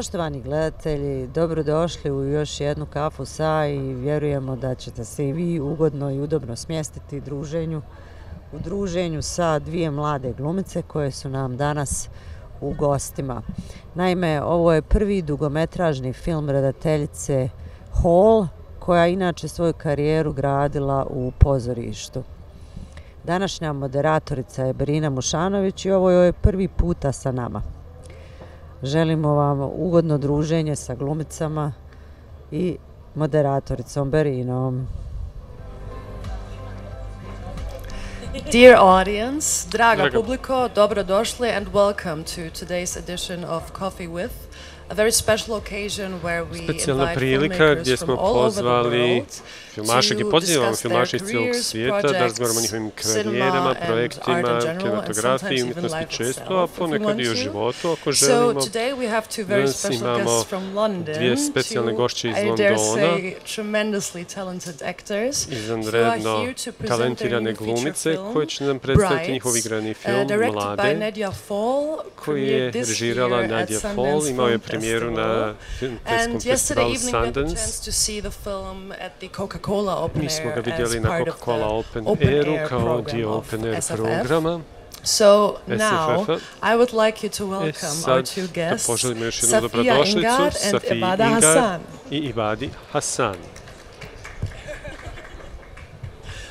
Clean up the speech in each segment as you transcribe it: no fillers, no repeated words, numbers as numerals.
Poštovani gledatelji, dobrodošli u još jednu Kafu sa i vjerujemo da ćete se i vi ugodno i udobno smjestiti u druženju sa dvije mlade glumice koje su nam danas u gostima. Naime, ovo je prvi dugometražni film redateljice Hall, koja inače svoju karijeru gradila u pozorištu. Današnja moderatorica je Brina Mušanović i ovo je prvi puta sa nama. Želimo vam ugodno druženje sa glumicama i moderatoricom Berinom. Dear audience, draga publiko, dobrodošli and welcome to today's edition of Coffee With, a very special occasion where we invite filmmakers from all over the world filmašeg i pozivamo filmaše iz cijelog svijeta da razgovaramo o njihovim karijerama, projektima, kinematografiji i umjetnosti često, a ponekad i o životu ako želimo. Danas imamo dvije specijalne gošće iz Londona, izvanredno talentirane glumice koje će nam predstaviti njihov igrani film Mlade, koji je režirala Nadia Fall, imao je premijeru na filmskom festivalu Sundance. Mi smo ga vidjeli na Coca-Cola Open Airu kao dio Open Air programa. So now I would like you to welcome our two guests, Safiyya Ingar and Edbada Hassan. I Edbadi Hassan.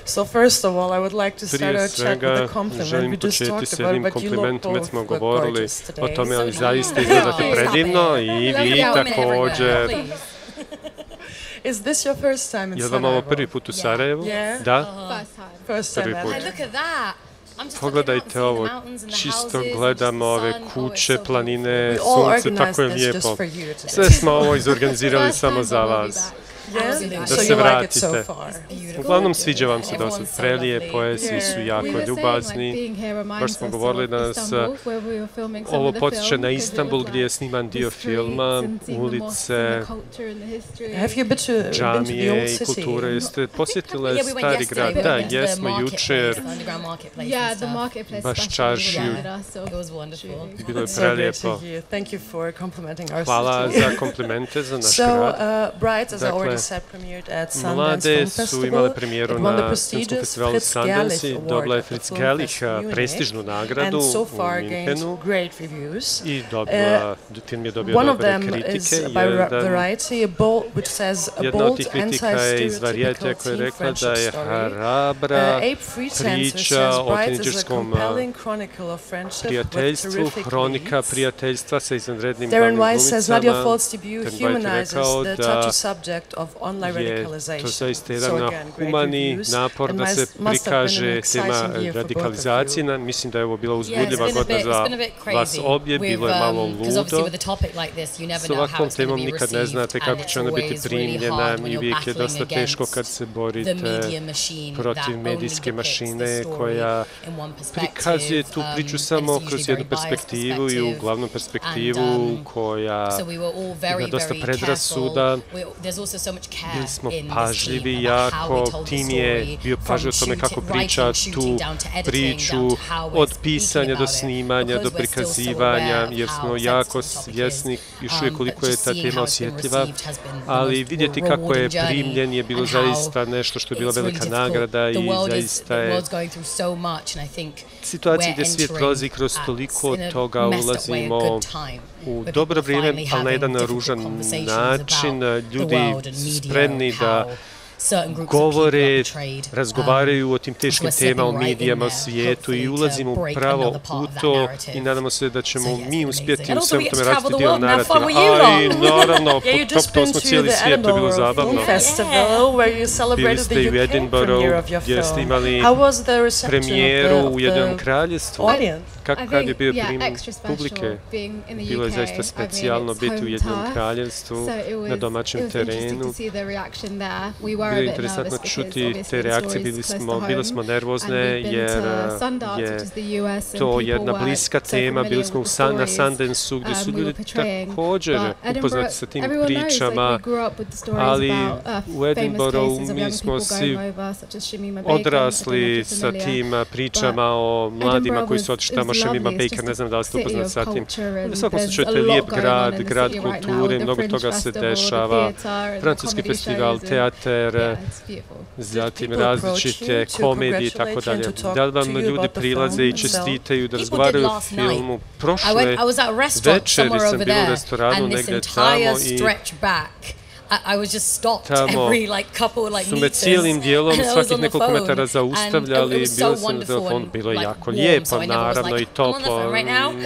So first of all, I would like to start our chat with a compliment. We just talked about it, but you look both look gorgeous today. O tome, ali zaista izgledate predivno i vi također. Is this your first time in Sarajevo? Je vam ovo prvi put u Sarajevu? Da? First time. Prvi put. Pogledajte ovo, čisto gledamo ove kuće, planine, sunce, tako je lijepo. Sve smo ovo izorganizirali samo za vas. Da se vratite. Uglavnom sviđa vam se da su prelijepo je, svi su jako ljubazni. Baš smo govorili da nas ovo podsjeća na Istanbul gdje je sniman dio filma, ulice, džamije i kulture. Jeste posjetile stari grad? Da, jesmo jučer, baš čaršiju. Bilo je prelijepo. Hvala za komplimente za naš grad. Mlade su imale premijeru na filmskom festivalu Sundance i dobila je Fritz Gerlich prestižnu nagradu u Minhenu i film je dobio dobre kritike. Jedna od tih kritika je iz Varijetija koja je rekla da je hrabra priča o tinejdžerskom prijateljstvu, hronika prijateljstva sa izvanrednim glavnim glumicama. Darren White je rekao da je to zaista jedan humani napor da se prikaže tema radikalizacije. Mislim da je ovo bila uzbudljiva godina za vas obje, bilo je malo ludo. S ovakvom temom nikad ne znate kako će ona biti primljena i uvijek je dosta teško kad se borite protiv medijske mašine koja prikazuje tu priču samo kroz jednu perspektivu i uglavnom perspektivu koja ima dosta predrasuda. Bili smo pažljivi jako, tim je bio pažljiv o tome kako priča tu priču od pisanja do snimanja, do prikazivanja, jer smo jako svjesni još uvijek koliko je ta tema osjetljiva, ali vidjeti kako je primljen je bilo zaista nešto što je bila velika nagrada i zaista je situacija gdje svijet prolazi kroz toliko toga, ulazimo u dobro vrijeme, ali na jedan ružan način. Ljudi spremni da govore, razgovaraju o tim teškim temama u medijama u svijetu i ulazimo pravo u to i nadamo se da ćemo mi uspjeti u svemu tome raditi dio narativa. A i naravno, to smo cijeli svijet, to je bilo zabavno. Bili ste i u Edinburghu gdje ste imali premijeru u Ujedinjenom kraljevstvu. Kakav je bio prijem publike? Bilo je zaista specijalno biti u Ujedinjenom kraljevstvu na domaćem terenu. bilo interesantno čuti te reakcije, bili smo nervozne jer je to jedna bliska tema, bili smo na Sundanceu gdje su ljudi također upoznati sa tim pričama, ali u Edinburghu mi smo svi odrasli sa tim pričama o mladima koji su otišli tamo, Šemima Baker, ne znam da li ste upoznati sa tim. U svakom slučaju to je lijep grad kulture, mnogo toga se dešava, francuski festival, teatar, zatim različite komedije i tako dalje. Da li vam ljudi prilaze i čestitaju da razgovaraju o filmu? Prošle večeri sam bila u restoranu negdje tamo i tamo su me cijelim dijelom svakih nekoliko metara zaustavljali, bila sam na telefonu, bilo je jako lijepo, naravno i toplo,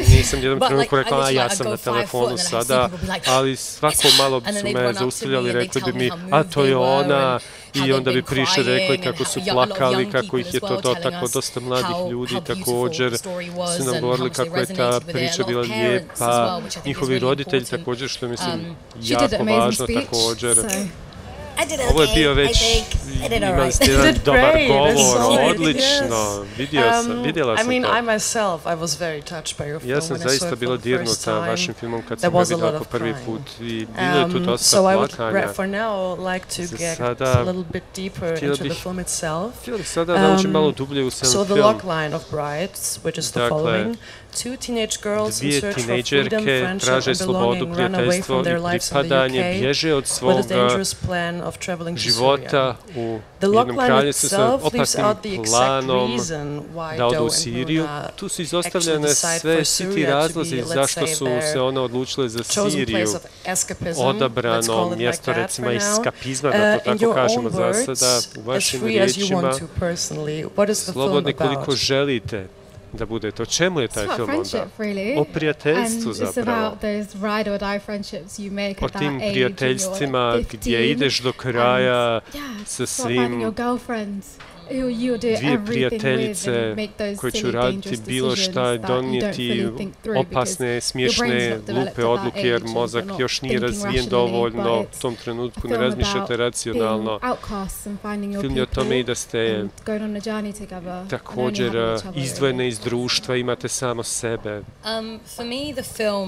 nisam jednom trenutku rekla, a ja sam na telefonu sada, ali svako malo su me zaustavljali, rekli bi mi, a to je ona, i onda bi prišli rekli kako su plakali, kako ih je to dotaklo, dosta mladih ljudi također su nam govorili kako je ta priča bila lijepa, njihovi roditelji također, što mislim jako važno također. Ovo je bio već, imali ste jedan dobar govor, odlično, vidjela sam to. Ja sam zaista bila dirnuta vašim filmom kad sam ga vidjela po prvi put i bilo je tu dosta plakanja. Za sada htjela bih sada da učim malo dublje u sam film. Dakle, dvije tinejdžerke traže slobodu, prijateljstvo i pripadanje, bježe od svog života u jednom kraljevstvu sa opasnim planom da odu u Siriju. Tu su izostavljene svi ti razlozi zašto su se one odlučile za Siriju. Odabrano mjesto, recimo, eskapizma, da to tako kažemo za sada, u vašim riječima, slobodni koliko želite da bude to. Čemu je taj film onda? O prijateljstvu zapravo. O tim prijateljstvima gdje ideš do kraja sa svim dvije prijateljice koje će raditi bilo šta, donijeti opasne, smiješne, glupe odluke jer mozak još nije razvijen dovoljno, u tom trenutku ne razmišljate racionalno. Film je o tome i da ste također izdvojene iz društva, imate samo sebe.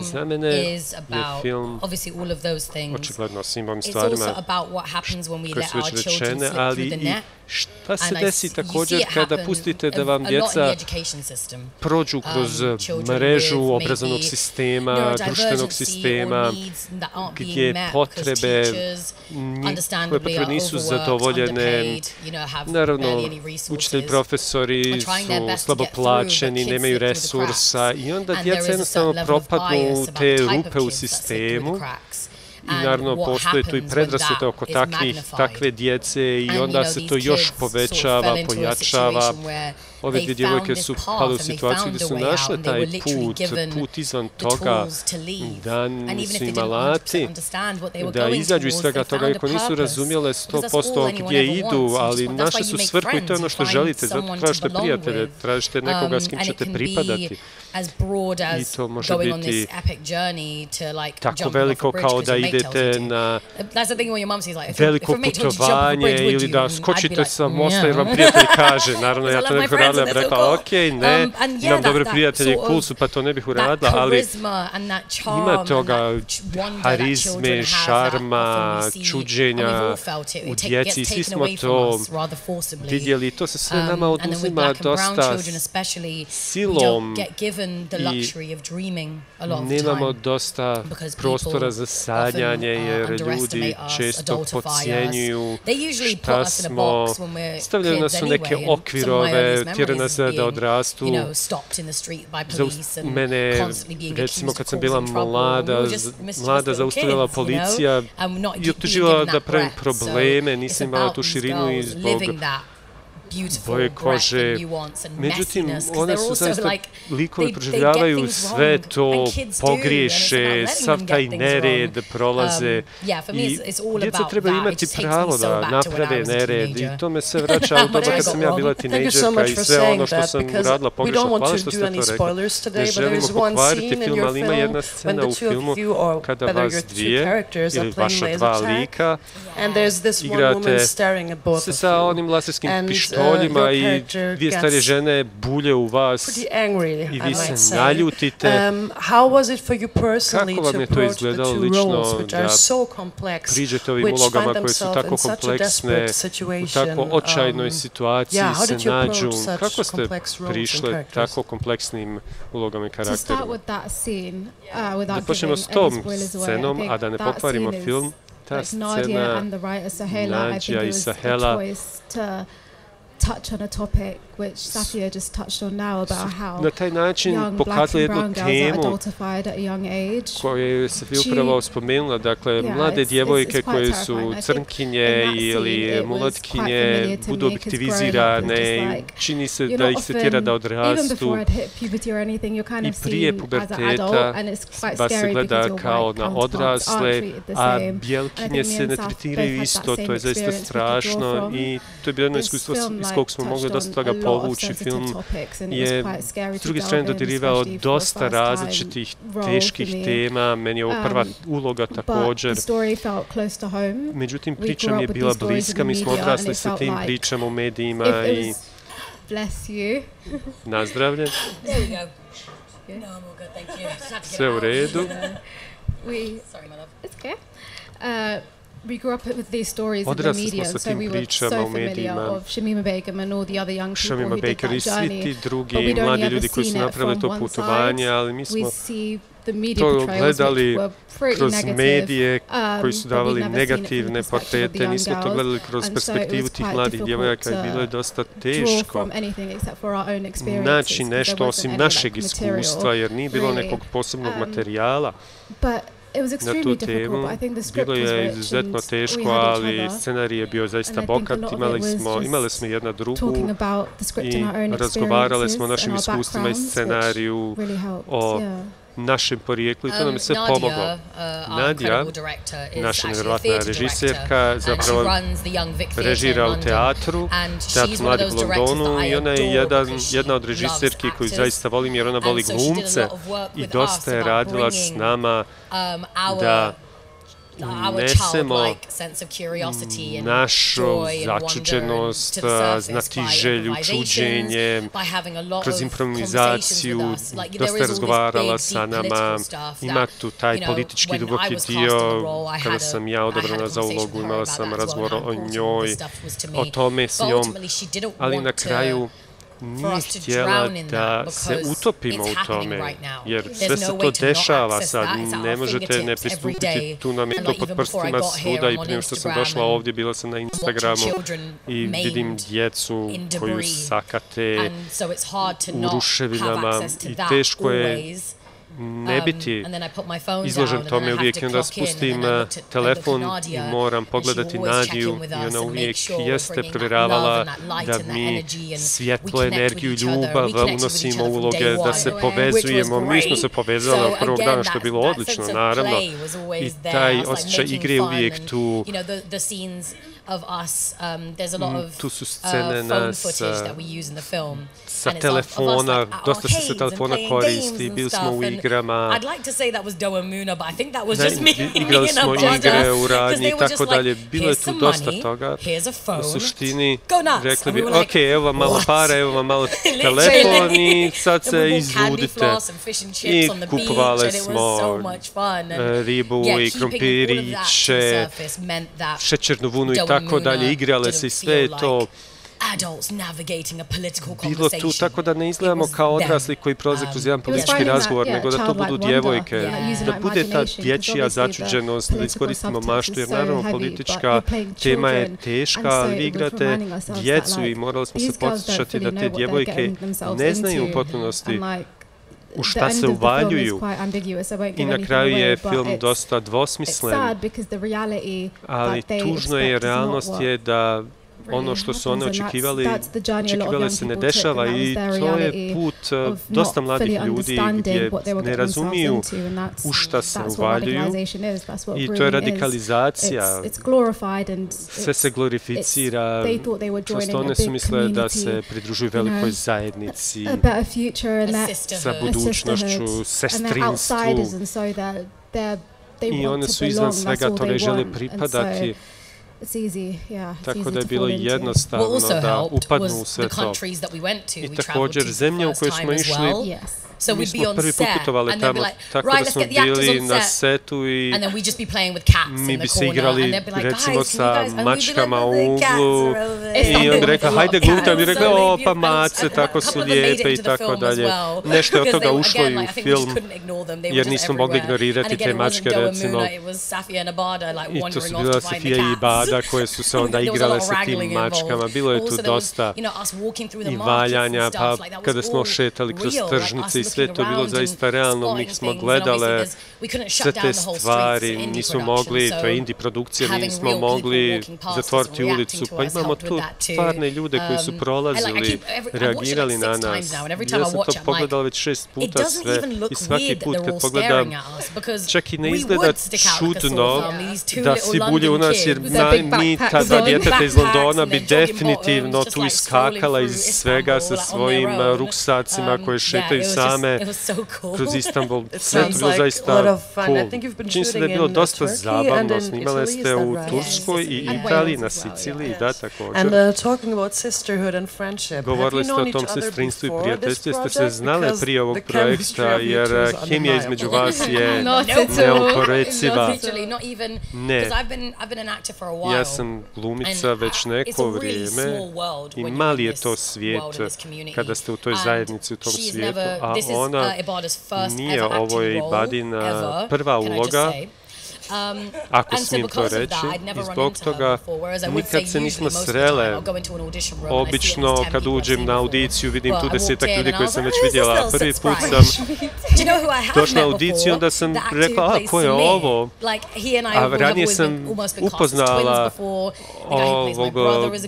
Za mene je film očigledno svim ovim stvarima koje su već rečene, ali i šta se desi također kada pustite da vam djeca prođu kroz mrežu obrazovnog sistema, društvenog sistema, gdje potrebe nisu zadovoljene. Naravno, učitelji, profesori su slabo plaćeni, nemaju resursa i onda djeca jednostavno propadnu u te rupe u sistemu. I naravno postoje tu i predrasude oko takve djece i onda se to još povećava, pojačava. Ove dvije djevojke su pale u situaciju gdje su našle taj put izvan toga da nisu im alati, da izađu iz svega toga, iako nisu razumjele 100% gdje idu, ali našli su svrhu i to je ono što želite, zato tražite prijatelje, tražite nekoga s kim ćete pripadati. I to može biti tako veliko kao da idete na veliko putovanje ili da skočite sa mosta jer vam prijatelj kaže, naravno ja to ne bih uradila, ja bih rekla ok, ne, imam dobre prijatelje, cool su, pa to ne bih uradila, ali ima toga harizme, šarma, čuđenja u djeci, svi smo to vidjeli, to se sve nama oduzima dosta silom i nemamo dosta prostora za sanjanje jer ljudi često podcjenjuju šta smo, stavljaju nas u neke okvirove, tjeraju nas da odrastu. Za mene, recimo kad sam bila mlada zaustavljala policija i optuživala da pravim probleme, nisam imala tu širinu i zbog boje kože. Međutim, one su zaista, likovi proživljavaju sve to, pogriješe, sav taj nered prolaze i djeca treba imati pravo da naprave nered i to me sve vraća u doba kad sam ja bila tinejdžerka i sve ono što sam uradila pogrešno. Hvala što ste to rekli. Ne želimo pokvariti film, ali ima jedna scena u filmu kada vas dvije ili vaša dva lika igrate se sa onim laserskim pištoljima i dvije starije žene bulje u vas i vi se naljutite. Kako vam je to izgledalo lično da priđete ovim ulogama koje su tako kompleksne, u tako očajnoj situaciji se nađu? Kako ste prišle tako kompleksnim ulogama i karakterima? Da počnemo s tom scenom, a da ne pokvarimo film. Ta scena Nadja i Sahela na taj način pokazali jednu temu koju je Safiyya upravo spomenula. Dakle, mlade djevojke koje su crnkinje ili mulotkinje budu objektivizirane i čini se da ih se tjera da odrastu i prije puberteta vas se gleda kao na odrasle, a bjelkinje se ne tretiraju isto. To je zaista strašno i to je bilo jedno iskustvo iz kog smo mogli dosta toga povući. Film je s druge strane dodirivao dosta različitih teških tema. Meni je ovo prva uloga također. Međutim, priča mi je bila bliska. Mi smo odrasli sa tim pričama u medijima i nazdravlje. Sve u redu. Odrasli smo sa tim pričama u medijima. Shamima Baker i svi ti drugi mladi ljudi koji su napravili to putovanje, ali mi smo to gledali kroz medije koji su davali negativne portrete, nismo to gledali kroz perspektivu tih mladih djevojaka i bilo je dosta teško naći nešto osim našeg iskustva jer nije bilo nekog posebnog materijala na tu temu. Bilo je izuzetno teško, ali scenarij je bio zaista bogat. Imali smo jedna drugu i razgovarali smo o našim iskustvima i scenariju, o našem porijeklu i to nam je sve pomoglo. Nadja, naša nevjerovatna režiserka, zapravo režira u teatru, teatru mladih u Londonu i ona je jedna od režiserki koju zaista volim jer ona voli glumce i dosta je radila s nama da unesemo našu začuđenost, znatiželju, čuđenje, kroz improvizaciju, dosta je razgovarala sa nama, ima tu taj politički duboki dio, kada sam ja odabrana za ulogu, imala sam razgovor o njoj, o tome s njom, ali na kraju nije htjela da se utopimo u tome, jer sve se to dešava sad, ne možete ne pristupiti, tu nam je to pod prstima svuda i prije što sam došla ovdje, bila sam na Instagramu i vidim djecu koju sakate u ruševinama i teško je ne biti izložen tome uvijek i onda spustim telefon i moram pogledati Nadiju i ona uvijek jeste provjeravala da mi svjetlo, energiju i ljubav unosimo u uloge, da se povezujemo. Mi smo se povezali od prvog dana što je bilo odlično, naravno. I taj osjećaj igre je uvijek tu. Tu su scene nas sa telefona, dosta se sa telefona koristi, bili smo u igrama, igrali smo igre u radnji i tako dalje, bilo je tu dosta toga. U suštini rekli bi, ok, evo vam malo para, evo vam malo telefon i sad se izludite. I kupovali smo ribu i krompiriće, šećernu vunu i tako dalje, igrale se i sve to. Bilo tu tako da ne izgledamo kao odrasli koji prolaze kroz jedan politički razgovor, nego da to budu djevojke, da bude ta dječja začuđenost, da iskoristimo maštu, jer naravno politička tema je teška, ali vi igrate djecu i morali smo se podsjećati da te djevojke ne znaju u potpunosti u šta se uvaljuju i na kraju je film dosta dvosmislen, ali tužno je, realnost je da ono što su one očekivale se ne dešava i to je put dosta mladih ljudi gdje ne razumiju u šta se uvaljuju i to je radikalizacija. Sve se glorificira, prosto one su misle da se pridružuju velikoj zajednici sa budućnošću, sestrinstvu i one su izvan svega toga i žele pripadati. Tako da je bilo jednostavno da upadnu u sve to. I također zemlje u koje smo išli, mi smo prvi put putovali tamo, tako da smo bili na setu i mi bi se igrali recimo sa mačkama u uglu i on bi rekao hajde glumite, on bi rekao o pa mace, tako su lijepe i tako dalje. Nešto je od toga ušlo i u film jer nismo mogli ignorirati te mačke recimo. I to su bila Safiyya i Edbada koje su se onda igrale sa tim mačkama. Bilo je tu dosta i valjanja, pa kada smo šetali kroz tržnice i sve to bilo zaista realno, mi smo gledale sve te stvari, nismo mogli, to je indie produkcija, nismo mogli zatvoriti ulicu, pa imamo tu stvarne ljude koji su prolazili, reagirali na nas. Ja sam to pogledala već 6 puta sve i svaki put kad pogledam, čak i ne izgleda čudno da si bulje u nas, jer mi, ta dva djeteta iz Londona, bi definitivno tu iskakala iz svega sa svojim ruksacima koje šetaju same kroz Istanbul. Sve to bilo zaista cool. Čini se da je bilo dosta zabavno. Snimale ste u Turskoj i Italiji, na Siciliji, da, također. Govorili ste o tom sestrinstvu i prijateljstvu. Ste se znale prije ovog projekta, jer hemija između vas je neoporeciva. Ne. Ja sam glumica već neko vrijeme i mali je to svijet kada ste u toj zajednici, u tom svijetu, a ona nije ovo je Edbadina prva uloga, ako smijem to reći, i zbog toga nikad se nismo srele. Obično kad uđem na audiciju vidim tu 10-ak ljudi koje sam već vidjela. Prvi put sam došla na audiciju, onda sam rekla, a ko je ovo? A ranije sam upoznala ovog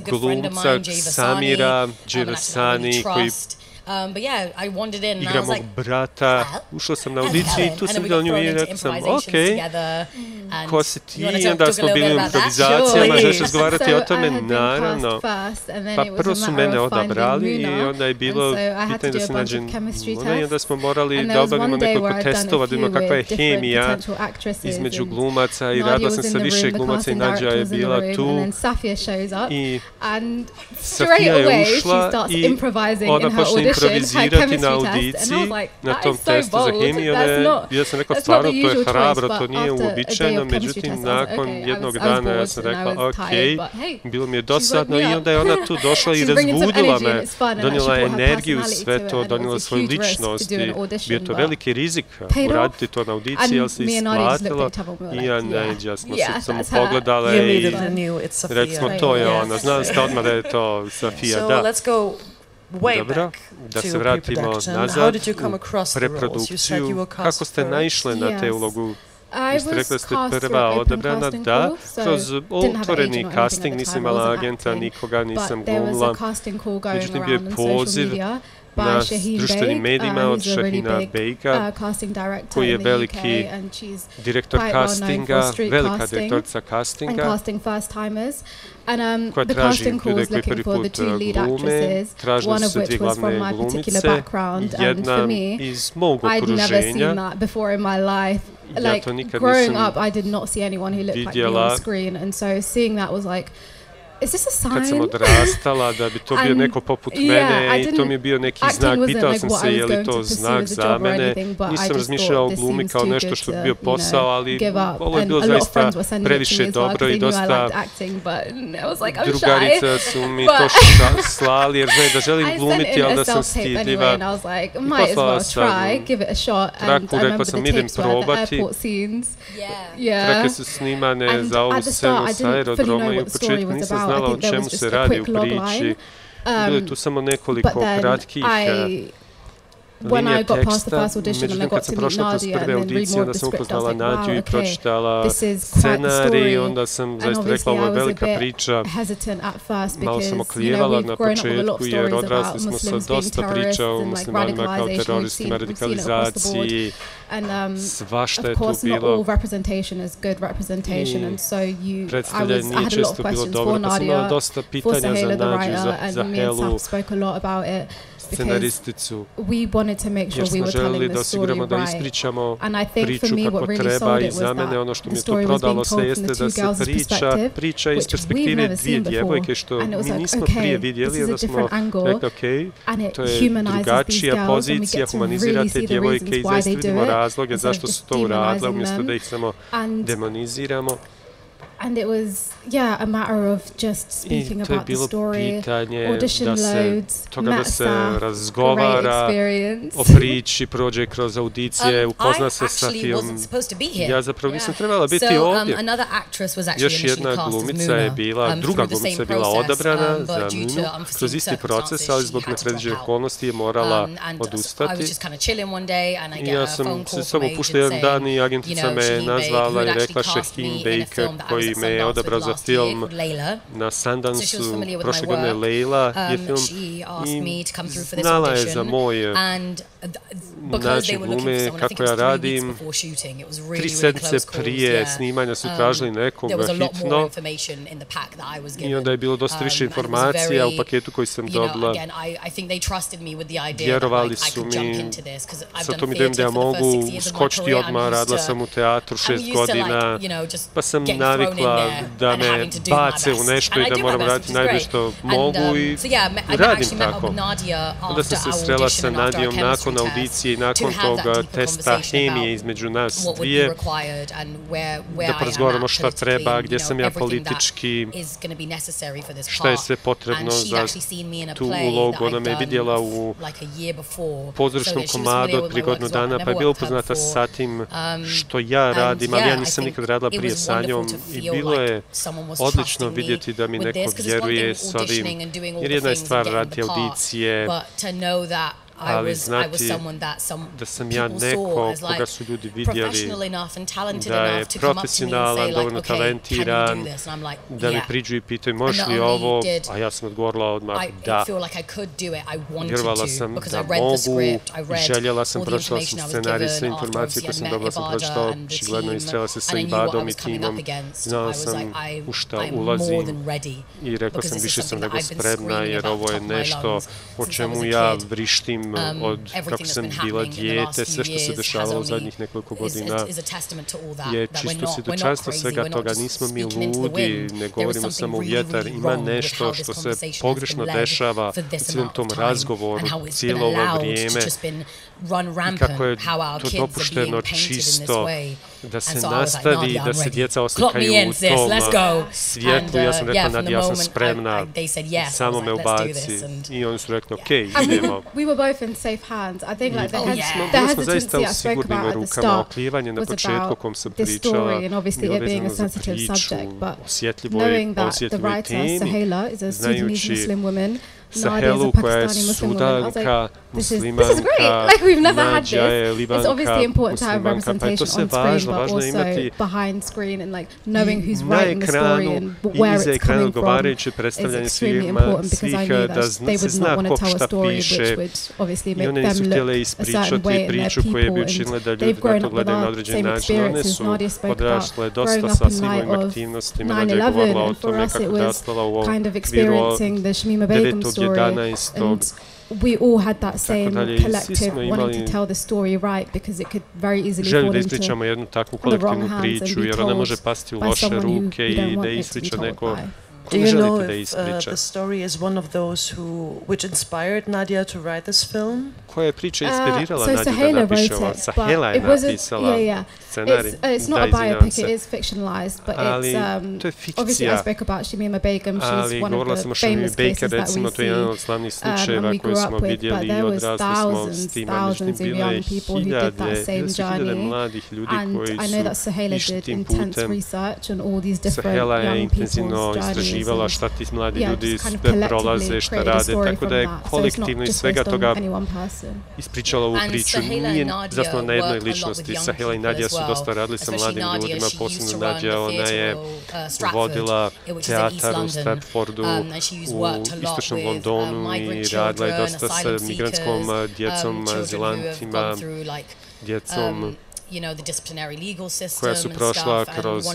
glumca Samira Džirasani koji igra mog brata. Ušla sam na audiciju i tu sam vidjela nju i rekla sam, okej, ko si ti? I onda smo bili u improvizacijama, želiš razgovarati o tome? Naravno. Pa prvo su mene odabrali i onda je bilo pitanje da se nađe Muna i onda smo morali da obavimo nekoliko testova, da vidimo kakva je hemija između glumaca i radila sam sa više glumaca i Nađa je bila tu i Safiyya je ušla i ona počne improvizirati na audiciji, na tom testu za hemiju. Ja sam rekao, stvarno, to je hrabro, to nije uobičajeno, međutim, nakon jednog dana ja sam rekla, okej, bilo mi je dosadno i onda je ona tu došla i razbudila me, donijela energiju, sve to, donijela svoju ličnost i bio to veliki rizik uraditi to na audiciji, ali se isplatilo i ja Nađa smo se samo pogledale i rekli smo, to je ona, znali ste odmah da je to Safiyya, da. Dobro, da se vratimo nazad u preprodukciju. Kako ste naišle na te ulogu? Vi ste rekli da ste prva odabrana, da, kroz otvoreni casting, nisam imala agenta, nikoga nisam glumila. Međutim, bio je poziv na društvenim medijima od Shahina Bejka, koji je veliki direktor castinga, velika direktorica castinga, koja traži ljude koji prvi put glume. Tražili su dvije glavne glumice, jedna iz mog okruženja. Ja to nikad nisam vidjela. Kad sam odrastala, da bi to bio neko poput mene i to mi je bio neki znak. Pitao sam se je li to znak za mene. Nisam razmišljala o glumi kao nešto što bi bio posao, ali ovo je bilo zaista previše dobro i dosta drugarica su mi to slali jer znaju da želim glumiti, ali da sam stidljiva. I poslala sam traku, rekla sam idem probati. Trake su snimane za ovu scenu sa aerodroma i u početku nisam znala o čemu se radi u priči. Bilo je tu samo nekoliko kratkih linija teksta. Međutim, kad sam prošla kroz prve audicije, onda sam upoznala Nadiju i pročitala scenarij, onda sam zaista rekla, ovo je velika priča. Malo sam oklijevala na početku, jer odrasli smo sa dosta priča o muslimanima kao teroristima, radikalizaciji, svašta je tu bilo. Predstavljanje nije često bilo dobro, pa sam imala dosta pitanja za Nadiju, za Helu, scenaristicu, jer smo želeli da osiguramo da ispričamo priču kako treba i za mene ono što mi je to prodalo sve jeste da se priča iz perspektive dvije djevojke što mi nismo prije vidjeli, onda smo rekli ok, to je drugačija pozicija, humanizirate djevojke i zaista vidimo razloge zašto su to uradile umjesto da ih samo demoniziramo. And it was, a matter of just speaking about the story, audition loads, da se razgovara o priči, prođe kroz audicije, upozna se sa Safijom. Ja zapravo nisam trebala biti ovdje. Još jedna glumica je bila, druga glumica je bila odabrana za Minu kroz isti proces, ali zbog nepredviđenih okolnosti je morala odustati. I ja sam se samo upuštao jedan dan i agentica me nazvala i rekla Shaheen Baker, koji me je odabrao za film na Sundansu prošle godine. Leila je film i znala je za moj način glume, kako ja radim. 3 sedmice prije snimanja su tražili nekoga hitno i onda je bilo dosta više informacija u paketu koji sam dobila. Vjerovali su mi, sa tom idejom da ja mogu skočiti odmah, radila sam u teatru 6 godina, pa sam navikla da me bace u nešto i da moram raditi najbolje što mogu i radim tako. Onda sam se srela sa Nadijom nakon audicije i nakon toga testa hemije između nas dvije, da porazgovaramo šta treba, gdje sam ja politički, šta je sve potrebno za tu ulogu. Ona me je vidjela u pozorišnom komadu od prije godinu dana, pa je bila upoznata sa tim što ja radim, ali ja nisam nikad radila prije sa njom i bilo je odlično vidjeti da mi neko vjeruje s ovim, jer jedna je stvar raditi audicije, ali znati da sam ja neko koga su ljudi vidjeli, da je profesionalan, dovoljno talentiran, da mi priđu i pitaju možeš li ovo, a ja sam odgovorila odmah da. Vjerovala sam da mogu i željela sam, pročitala sam scenarij, sve informacije koje sam dobila sam pročitala, očigledno istrela se sa Edbadom i timom, znala sam u šta ulazim i rekla sam više sam nego spremna jer ovo je nešto o čemu ja vrištim od kako sam bila dijete, sve što se dešavalo u zadnjih nekoliko godina je čisto svjedočanstvo svega toga. Nismo mi ludi, ne govorimo samo u vjetar, ima nešto što se pogrešno dešava u cijelom tom razgovoru cijelo ovo vrijeme i kako je to dopušteno čisto da se nastavi, da se djeca oslikaju u tom svijetlu. Ja sam rekla, Nadija, ja sam spremna, samo me ubaci. I oni su rekli, ok, idemo. Bili smo zaista u sigurnim rukama. Oklijevanje na početku o kom sam pričala bilo vezano za priču, osjetljivoj temi, znajući Sahelu koja je Sudanka, muslimanka, Nadja je Libanka, muslimanka, pa je to sve važno, važno je imati na ekranu i iza ekrana odgovarajuće predstavljanje svih, da se zna ko šta piše i one nisu htjele ispričati priču koje bi učinile da ljudi na to gledaju na određen način. One su odrasle dosta sa svim ovim aktivnostima. Nadja je govorila o tome kako je odrastala u okviru 9.11. We all had that same collective wanting to tell the story right because it could very easily fall into the wrong hands and be told by someone who you don't want it to be told by. Do you know if the story is one of those which inspired Nadia to write this film? Koja je priča inspirirala Nadiju da napiše ovo? Sahela je napisala scenarij. It's not a biopic, it is fictionalized, but it's obviously I spoke about Shamima Begum, she's one of the famous cases that we see when we grew up with, but there was thousands of young people who did that same journey, and I know that Sahela did intense research on all these different young people's journeys. istraživala šta ti mladi ljudi sve prolaze, šta rade, tako da je kolektivno iz svega toga ispričala ovu priču. Nije zasnovana na jednoj ličnosti. Sahela i Nadija su dosta radili sa mladim ljudima, posebno Nadija, ona je vodila teatar u Stratfordu u istočnom Londonu i radila je dosta sa migrantskom djecom, azilantima, djecom koja su prošla kroz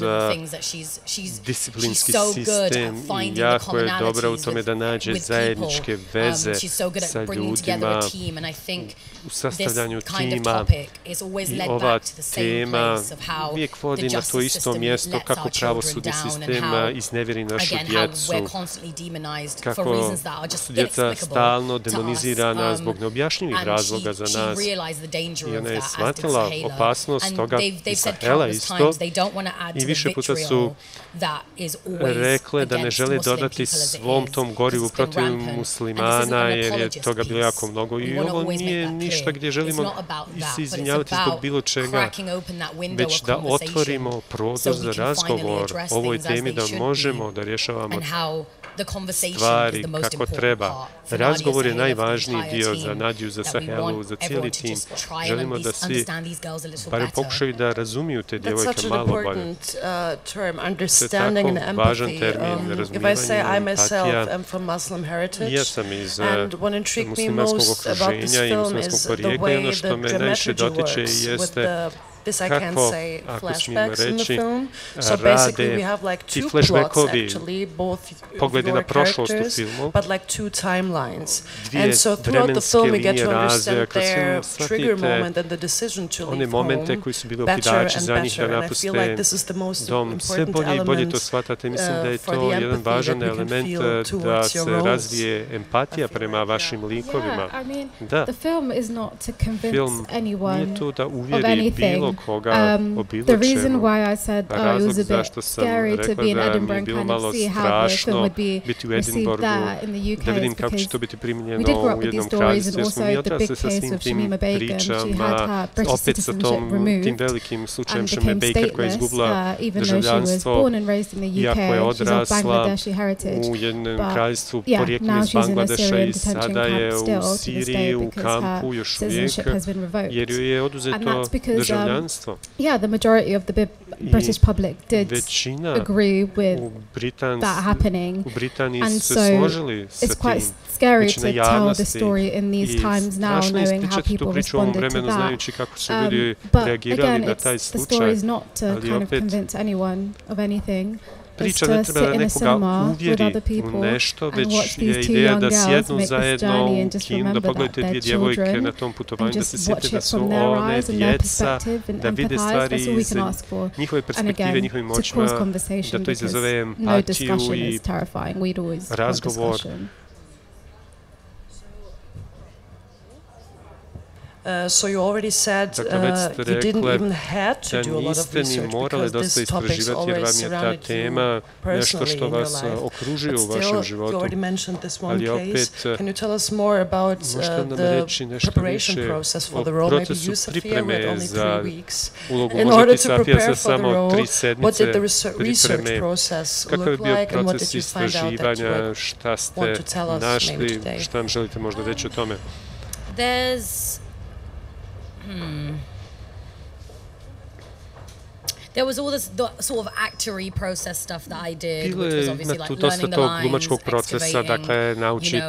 disciplinski sistem i jako je dobra u tome da nađe zajedničke veze sa ljudima u sastavljanju tima i ova tema uvijek vodi na to isto mjesto kako pravosudni sistem iznevjeri našu djecu, kako su djeca stalno demonizirana zbog neobjašnjivih razloga za nas i ona je shvatila opasnost toga i Sahela isto i više puta su rekle da ne žele dodati svom tom gorivu protiv muslimana jer je toga bilo jako mnogo i ovo nije ništa gdje želimo se izvinjavati zbog bilo čega, već da otvorimo prozor za razgovor o ovoj temi, da možemo da rješavamo stvari kako treba. Razgovor je najvažniji dio za Nadiju, za Sahelu, za cijeli tim. Želimo da svi barem pokušaju da razumiju te djevojke malo bolje. To je tako važan termin, razumijevanje, empatija. Ja sam iz muslimanskog okruženja i muslimanskog porijekla i ono što me najviše dotiče jeste kako, ako smijem reći, rade ti flashbackovi, pogledi na prošlost u filmu, dvije vremenske linije razvoja, kad shvatite one momente koji su bili okidači za njih da napuste dom, sve bolje i bolje to shvatate. Mislim da je to jedan važan element da se razvije empatija prema vašim likovima. Da, film nije tu da uvjeri bilo koga o bilo čemu. Razlog zašto sam rekla da mi je bilo malo strašno biti u Edinburgu, da vidim kako će to biti primljeno u jednom kraljestvu, jer smo mi odrasli sa svim tim pričama, opet sa tim velikim slučajem Sheme Baker koja je izgubila državljanstvo, iako je odrasla u jednom kraljestvu porijeklom iz Bangladeša i sada je u Siriji, u kampu još uvijek, jer joj je oduzeto državljanstvo. Yeah, the majority of the British public did agree with that happening, and so it's quite scary to tell the story in these times now, knowing how people responded to that. But again, the story is not to kind of convince anyone of anything. Priča ne treba da nekoga uvjeri u nešto, već je ideja da sjednu zajedno u kinu, da pogledate dvije djevojke na tom putovanju, da se sjete da su one djeca, da vide stvari iz njihove perspektive, njihovim očima, da to izazove empatiju i razgovor. So you already said you didn't even had to do a lot of research because this topic is always surrounded you personally in your life. But still, you already mentioned this one case. Can you tell us more about the preparation process for the role? Maybe you, Safiyya, with only 3 weeks. In order to prepare for the role, what did the research process look like and what did you find out that you want to tell us maybe today? Šta nam želite možda reći o tome? There was all this sort of actory process stuff that I did, which was obviously like learning the lines, excavating,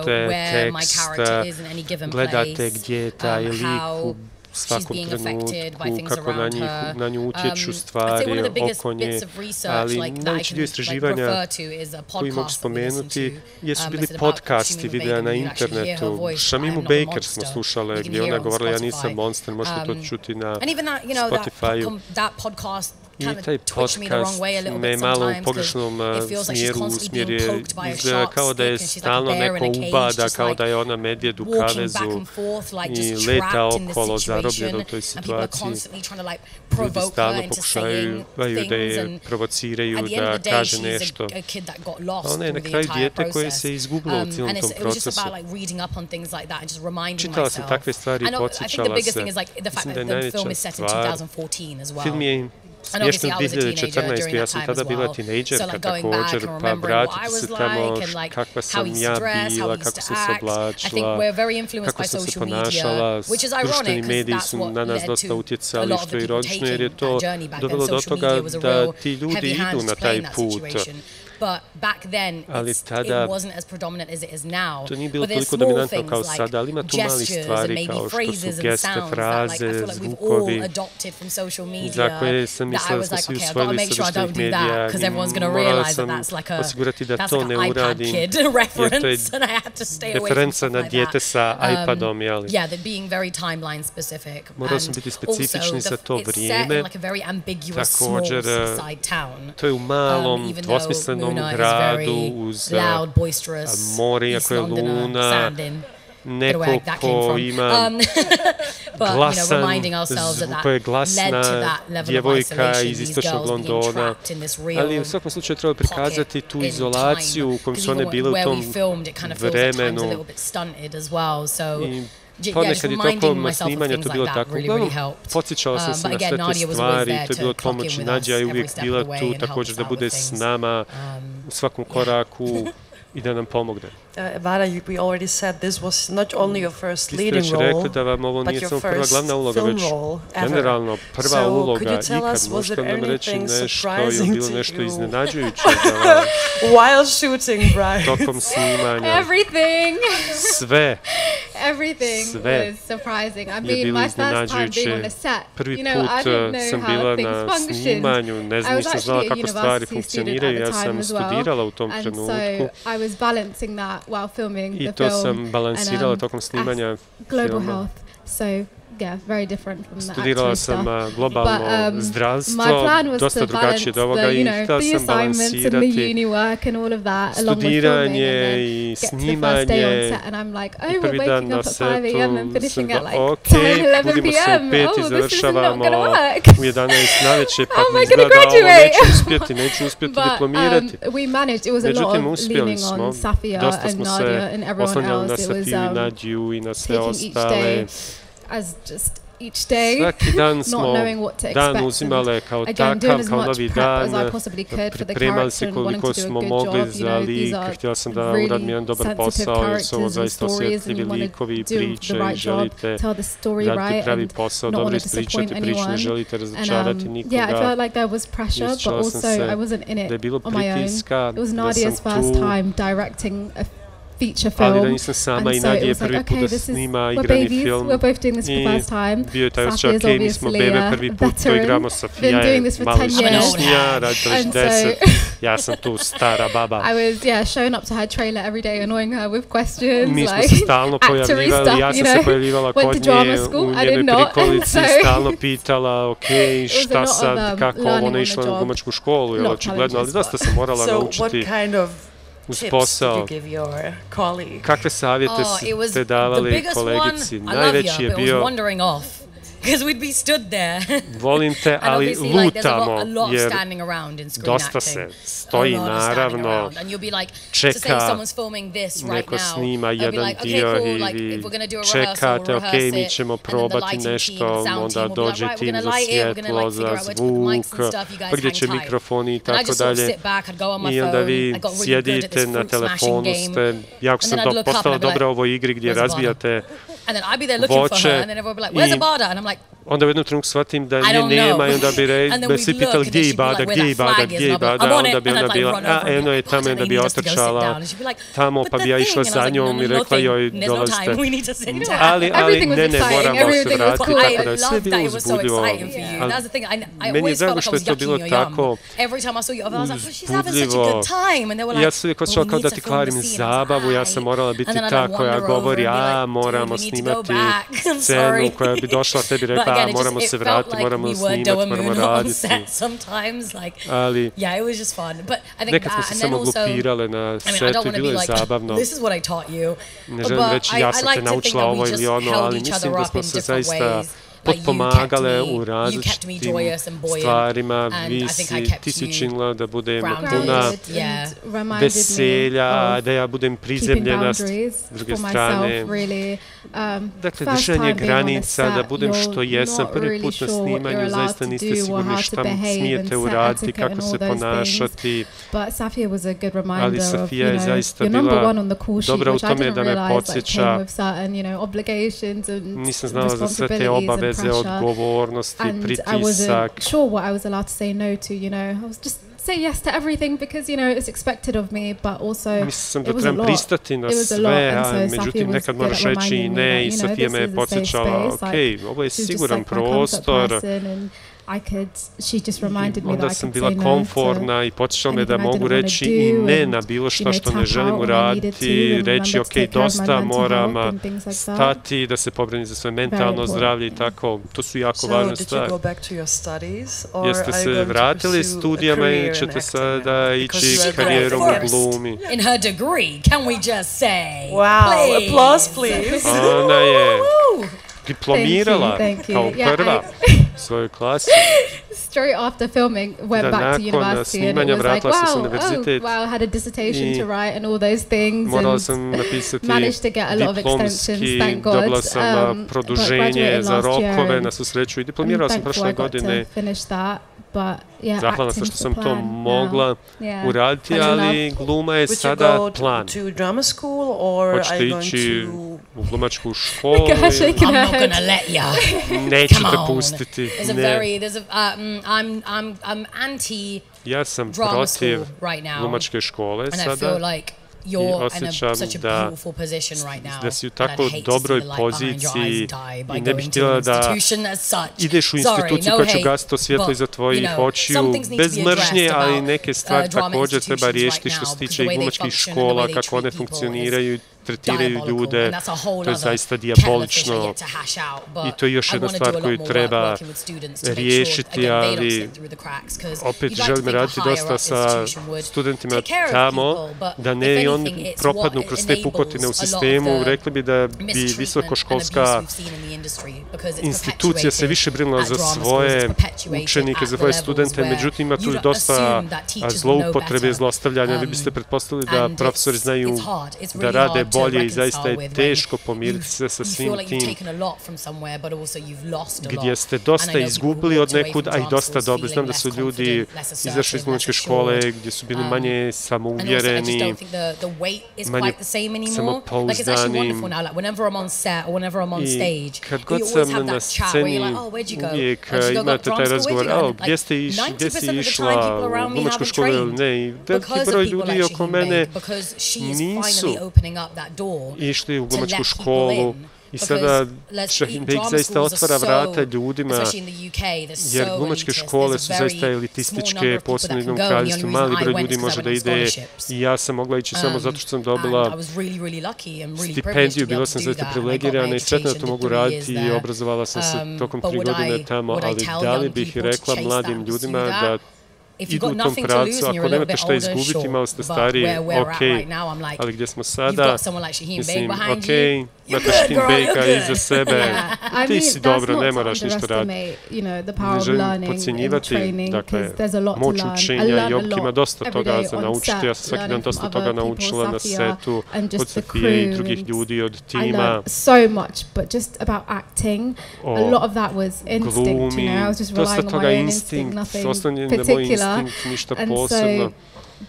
where my character is in any given place, how she's being affected by things around her. I'd say one of the biggest bits of research like that I can refer to is a podcast that we listen to. Jesu bili podcasti, videa na internetu. Shamimu Baker smo slušale gdje ona govorila ja nisam monster, možete to čuti na Spotify-u. I taj podcast me malo u pogrešnom smjeru usmjerio, izgleda kao da je stalno neko ubada, kao da je ona medvjed u kavezu i leta okolo zarobljena u toj situaciji. Ljudi stalno pokušaju da je provociraju, da kaže nešto. A ona je na kraju dijete koje se izgubilo u cijelom tom procesu. Čitala sam takve stvari i podsjećala se. Mislim da je najveća stvar. Film je smješteni 2014. Ja sam tada bila tinejdžerka također, pa vratiti se tamo, kakva sam ja bila, kako sam se oblačila, kako sam se ponašala. Društveni mediji su na nas dosta utjecali, što je ironično, jer je to dovelo do toga da ti ljudi idu na taj put. Ali tada to nije bilo toliko dominantno kao sada, ali ima tu mali stvari kao što su geste, fraze, zvukovi za koje sam mislila da smo svi usvojili sa društvenih medija i morala sam osigurati da to ne uradim, jer to je referenca na dijete sa iPadom, jeli? Morala sam biti specifični za to vrijeme. Također, to je u malom, dvosmislenom gradu uz more, iako je luna, neko ko ima ko je glasna djevojka iz istočnog Londona, ali u svakom slučaju treba prikazati tu izolaciju u kojom su one bile u tom vremenu. I ponekad je tokom snimanja to bilo tako. Uglavnom, podsjećala sam se na sve te stvari, to je bilo od pomoći. Nađa je uvijek bila tu također da bude s nama u svakom koraku i da nam pomogne. Edbada, we already said this was not only your first leading role, rekli da vam ovo nije samo prva glavna uloga, već generalno prva uloga ikad. Možete nam reći nešto, je bilo nešto iznenađujuće while shooting, Brian? Tokom snimanja. Everything. Sve. Everything was surprising. I mean, my first time being on a set, prvi put sam bila na snimanju, nisam znala kako stvari funkcioniraju, ja sam studirala u tom trenutku. I was balancing that while filming the film. I to sam balansirala tokom snimanja global health. So yeah, very different from that. Studirala sam globalno zdravstvo, dosta drugačije od ovoga i htjela sam balansirati studiranje i snimanje. I prvi dan na setu sam da, ok, budimo se u 5 i završavamo u 11 navečer, pa mi izgleda ovo neću uspjeti diplomirati. Međutim, uspjeli smo, dosta smo se oslanjali na Safiju, Nadju i na sve ostale. Svaki dan smo dan uzimale kao takav, kao novi dan, pripremali se koliko smo mogli za lik, htjela sam da uradim jedan dobar posao, jer su ovo zaista osjetljivi likovi i priče i želite dati pravi posao, dobro ispričati priču, ne želite razočarati nikoga. Osjećala sam se da je bilo pritiska, da sam tu, ali da nisam sama i Nadja je prvi put da snima igrani film i bio je taj osjećaj, ok, mi smo bebe prvi put to igramo, Safiyya je malo smješnija, radite već 10, ja sam tu stara baba. Mi smo se stalno pojavljivali, ja sam se pojavljivala kod nje u njenoj prikolici, stalno pitala, ok, šta sad, kako ona išla na glumačku školu, je očigledno, ali dosta sam morala naučiti uz posao. Kakve savjete ste davali kolegici? Najveći je bio volim te, ali lutamo, jer dosta se stoji, naravno, čeka, neko snima jedan dio i čekate, ok, mi ćemo probati nešto, onda dođe tim za svjetlo, za zvuk, gdje će mikrofoni i tako dalje. I onda vi sjedite na telefonu, jako sam postala dobra u ovoj igri gdje razbijate voće i onda u jednom trenutku shvatim da nje nema i onda bi svi pitali gdje je Edbada, gdje je Edbada, gdje je Edbada, onda bi ona bila, a eno je tamo, onda bi otrčala tamo, pa bi ja išla za njom i rekla joj dolazite. Ali ne, moramo se vratiti, tako da je sve bilo uzbudljivo. Meni je drago što je to bilo tako uzbudljivo. Ja sam uvijek osjećala kao da ti kvarim zabavu, ja sam morala biti ta koja govori, moramo snimati scenu koja bi došla tebi rekla, moramo se vratiti, moramo snimati, moramo raditi. Ali nekad smo se samo glupirale na setu i bilo je zabavno. Ne želim reći ja sam te naučila ovo ili ono, ali mislim da smo se zaista potpomagale u različitim stvarima. Ti si činila da budem puna veselja, da ja budem prizemljena s druge strane. Dakle, držanje granica, da budem što jesam. Prvi put na snimanju zaista niste sigurni šta smijete uraditi, kako se ponašati. Ali Safiyya je zaista bila dobra u tome da me podsjeća. Nisam znala za sve te obaveze, odgovornosti, pritisak. Say yes to everything because it's expected of me, but also mislim da trebam pristati na sve, a međutim nekad moraš reći i ne, i Safiyya me je podsjećala, okej, ovo je siguran prostor. Onda sam bila komfortna i podsjećala me da mogu reći i ne na bilo što ne želim uraditi, reći okej, dosta, moram stati, da se pobrinim za svoje mentalno zdravlje i tako. To su jako važne stvari. Jeste se vratili studijama ili ćete sada ići karijerom u glumi? In her degree, can we just say? Wow, applause please. Ona je diplomirala kao prva u svojoj klasi. Straight after filming, went back to university and it was like, wow, I had a dissertation to write and all those things and managed to get a lot of extensions, thank God. Dobila sam produženje za rokove, na svu sreću, i diplomirala sam prošle godine. Zahvalna sam što sam to mogla uraditi, ali gluma je sada plan. Hoćete ići u glumačku školu? Neću te pustiti. Ja sam protiv glumačke škole sada. I osjećam da si u tako dobroj poziciji i ne bih htjela da ideš u instituciju koja će ugasiti to svjetlo iza tvojih očiju bez mržnje, ali neke stvari također treba riješiti što se tiče i glumačkih škola, kako one funkcioniraju, tretiraju ljude. To je zaista dijabolično i to je još jedna stvar koju treba riješiti, ali opet želim raditi dosta sa studentima tamo, da ne i oni propadnu kroz te pukotine u sistemu. Rekli bi da bi visokoškolska institucija se više brinula za svoje učenike, za svoje studente, međutim ima tu dosta zloupotrebe i zlostavljanja. Vi biste pretpostavili da profesori znaju da rade bolje i zaista je teško pomiriti se sa svim tim gdje ste dosta izgubili od nekud, a i dosta dobro. Znam da su ljudi izašli iz glumačke škole gdje su bili manje samouvjereni, manje samopouzdani i kad god sam na sceni uvijek imate taj razgovor, gdje si išla u glumačku školu ili ne, i veliki broj ljudi oko mene nisu išli u glumačku školu i sada Shahin Beg zaista otvara vrata ljudima, jer glumačke škole su zaista elitističke, posebno u jednom kraljestvu, mali broj ljudi može da ide i ja sam mogla ići samo zato što sam dobila stipendiju, bila sam zaista privilegirana i sretna da to mogu raditi i obrazovala sam se tokom 3 godine tamo, ali da li bih rekla mladim ljudima da idu u tom pravcu, ako nemate šta izgubiti, malo ste stariji, okej, ali gdje smo sada, mislim, okej, imate Shahin Bega iza sebe, ti si dobro, ne moraš ništa raditi. Ne želim podcjenjivati, dakle, moć učenja i Jobki ima dosta toga za naučiti, ja sam svaki dan dosta toga naučila na setu od Safiyye i drugih ljudi od tima. Glumi, dosta toga instinkt, osnovljen je moj instinkt, ništa posebno.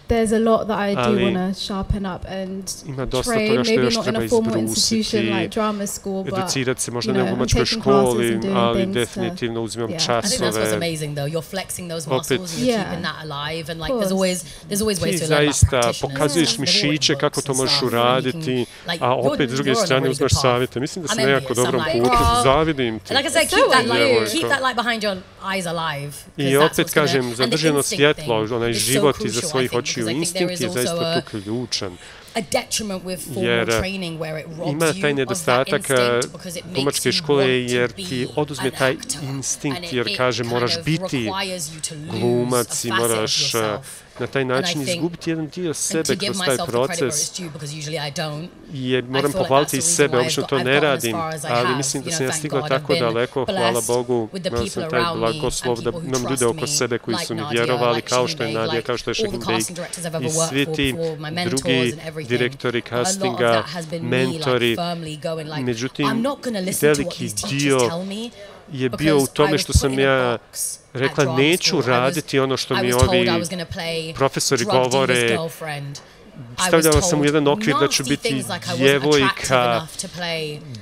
There's a lot that I do want to sharpen up and train, maybe not in a formal institution like drama school, but educirati se možda ne u glumačkoj školi, ali definitivno uzimam časove. I think that's what's amazing though. You're flexing those muscles and you're keeping that alive, and like there's always ways to learn about practitioners. Pokazuješ mišiće kako to možeš uraditi, a opet s druge strane uzmeš savjete. Mislim da si na jako dobrom putu, zavidim ti. Like I said, keep that light behind your eyes alive. I opet kažem, zadržano svjetlo, onaj život iza svojih očiju, instinkt je zaista tu ključan. Jer ima taj nedostatak glumačke škole jer ti oduzme taj instinkt, jer kaže moraš biti glumac i moraš na taj način izgubiti jedan dio sebe kroz taj proces. I moram pohvaliti i sebe, obično to ne radim, ali mislim da sam ja stigla tako daleko, hvala Bogu, imao sam taj blagoslov da imam ljude oko sebe koji su mi vjerovali, kao što je Nadija, kao što je Šehin Bejk i svi ti drugi direktori castinga, mentori. Međutim, veliki dio je bio u tome što sam ja rekla neću raditi ono što mi ovi profesori govore. Stavljala sam u jedan okvir da ću biti djevojka,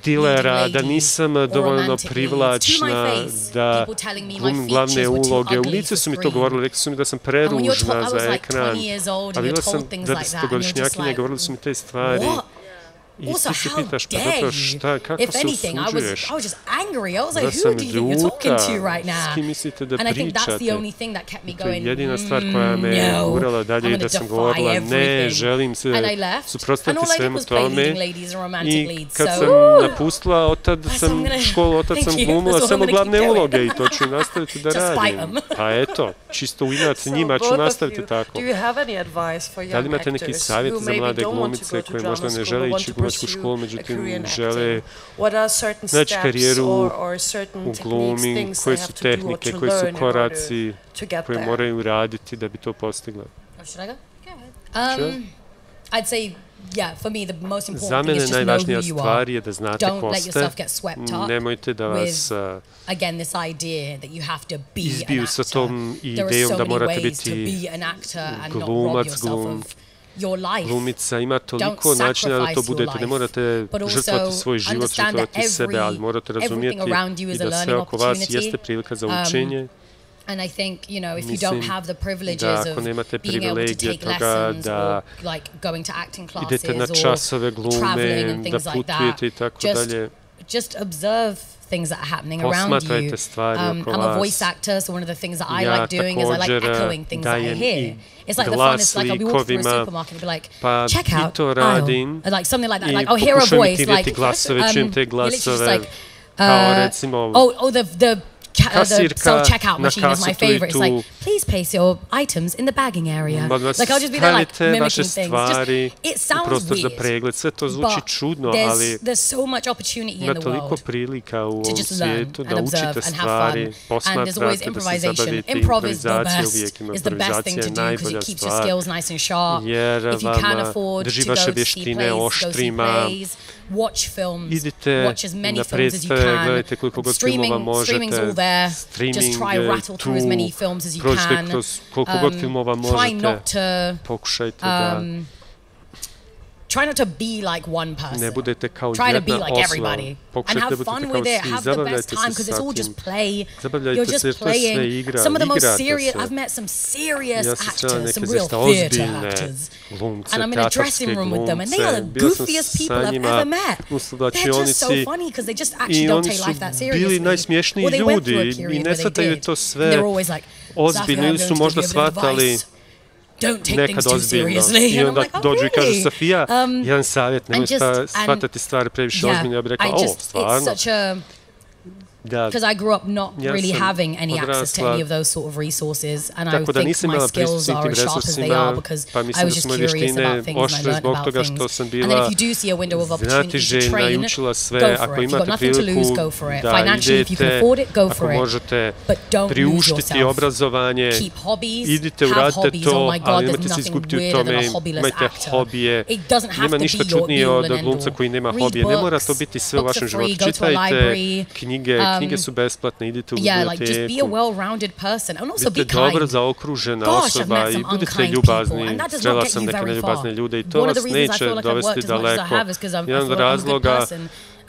dilera, da nisam dovoljno privlačna, da glumim glavne uloge. U lice su mi to govorili, rekli su mi da sam preružna za ekran, a bila sam 20-godišnjakinja i govorili su mi te stvari. I ti se pitaš, pa dobro, šta, kako se usuđuješ? Da sam ljuta, s kim mislite da pričate? To je jedina stvar koja me urala dalje i da sam govorila, ne, želim se suprotstaviti svemu tome. I kad sam napustila, otad sam školu, otad sam glumila samo glavne uloge i to ću nastaviti da radim. Pa eto, čisto u inat njima ću nastaviti tako. Da li imate neki savjet za mlade glumice koje možda ne žele ići u glumačku školu, međutim žele naći karijeru u glumi, koje su tehnike, koji su koraci koje moraju raditi da bi to postigle? Za mene najvažnija stvar je da znate ko ste, nemojte da vas izbiju sa tom idejom da morate biti glumac, glumica. Ima toliko načina da to budete, ne morate žrtvati svoj život, žrtvati sebe, ali morate razumijeti i da sve oko vas jeste prilika za učenje. And I think, you know, if you don't have the privileges of being able to take lessons or like going to acting classes or traveling and things like that, just observe things that are happening around you. I'm a voice actor, so one of the things that I like doing is I like echoing things that I hear. It's like the fun, it's like I'll be walking through a supermarket and be like, check out aisle, or like something like that, like I'll hear a voice, like, literally just like, the self-checkout machine is my favorite. It's like, please place your items in the bagging area. Like, I'll just be there, like, mimicking things. Just, it sounds weird, but there's so much opportunity in the world to just learn and observe and have fun. And there's always improvisation. Improv is the best. It's the best thing to do because it keeps your skills nice and sharp. If you can afford to go to see plays, go see plays. Watch films, watch as many films as you can. Streaming's all there. Just try rattle through as many films as you can. Try not to try not to be like one person. Try to be like everybody. And have fun with it. Have the best time because it's all just play. You're just playing. Some of the most serious, I've met some serious actors, some real theatre actors. And I'm in a dressing room with them and they are the goofiest people I've ever met. They're just so funny because they just actually don't take life that seriously. Or they went through a period where they did. And they were always like, Safiyya, I'm going to give you advice. Don't take things too seriously. I onda dođu i kažu, Safiyya, jedan savjet, nemoj shvatati stvari previše ozbiljno. Ja bih rekao, stvarno. Because I grew up not really having any access to any of those sort of resources, and I think my skills are as sharp as they are because I was just curious about things and I learned about things. And then if you do see a window of opportunity to train, go for it. If you've got nothing to lose, go for it. Financially, if you can afford it, go for it. But don't lose yourself. Keep hobbies, have hobbies. Oh my God, there's nothing weirder than a hobbyless actor. It doesn't have to be your Newland or read books. Books are free, go to a library. Knjige su besplatne, idite u biblioteku. Like just be a well-rounded person and also be kind. Budite dobro zaokružena osoba i budite ljubazni. Srela sam neke neljubazne ljude i to vas neće dovesti daleko. Jedan od razloga